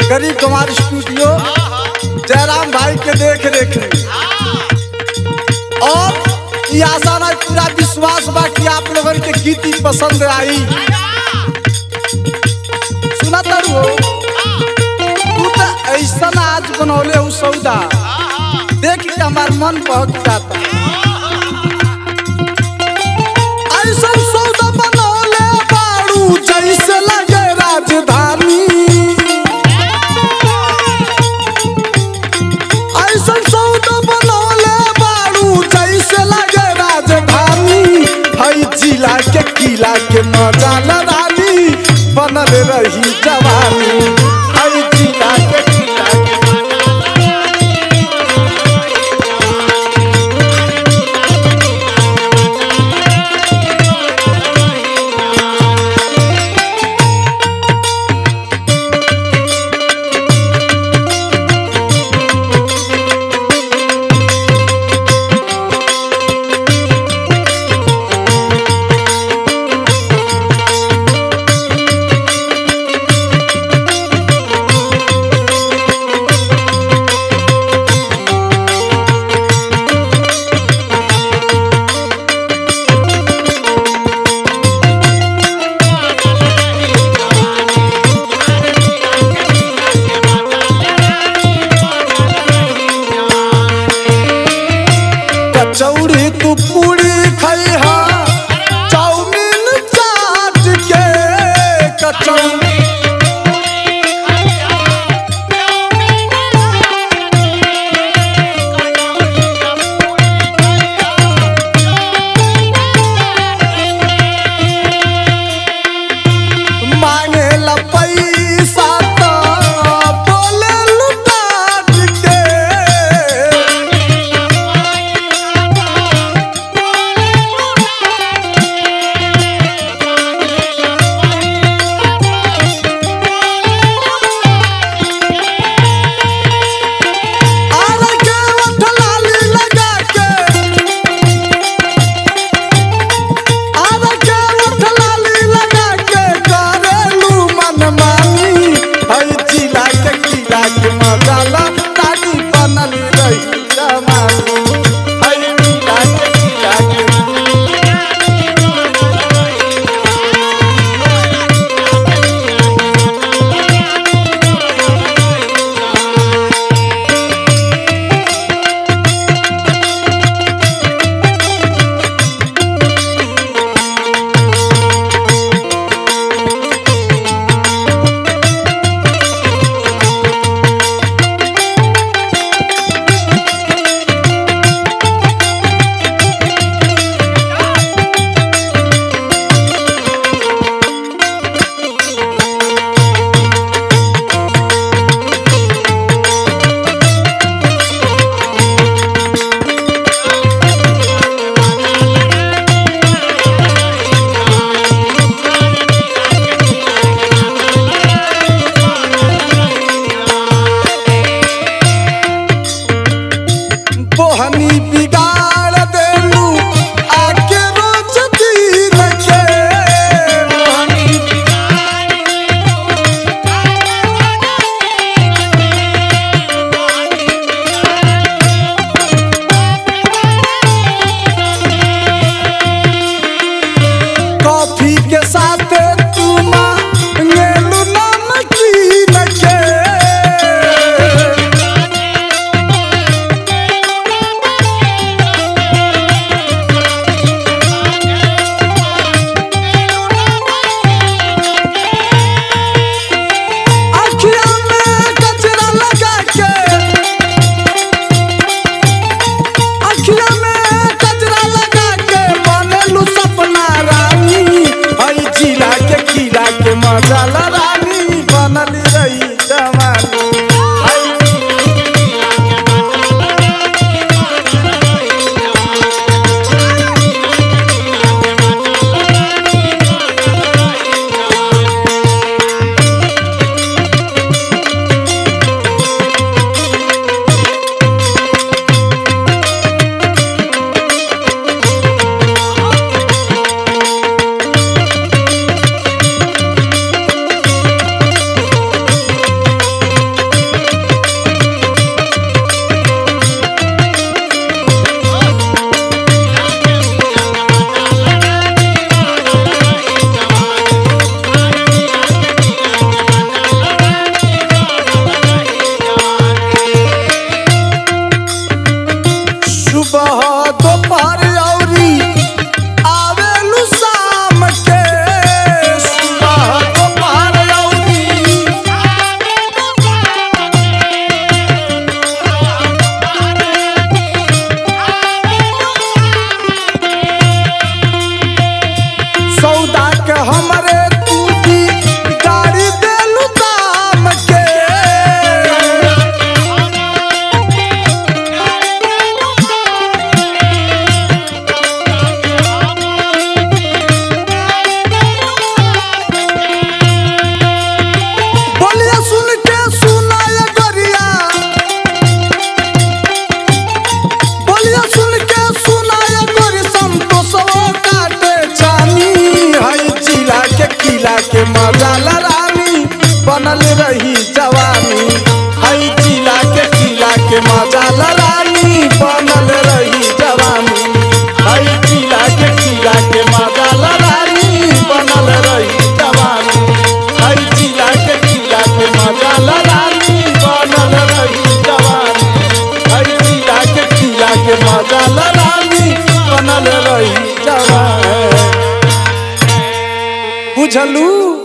गरीब कुमार स्टूडियो जयराम भाई के देख रेख में। और ये आशा ना पूरा विश्वास बा कि आप लोगन के गीत पसंद आई। सुना तारू तू तो ऐसा आज बनौले हूँ सौदा देख के हमार मन बहक जाता। ऐसा सौदा बनौले बाड़ू जैसे लगे राजधानी। ऐसा सौदा बनौले बाड़ू जैसे लगे राजधानी। हई जिला के किला के मजा रानी बनल रही जवानी। हई जिला के किला के कचौड़ी तू पूरी खैहा चाउमीन चाट के। कचौड़ी मांगे ला पैसा तो बोले लुटाट के। बनल रही जवान। बुझलू।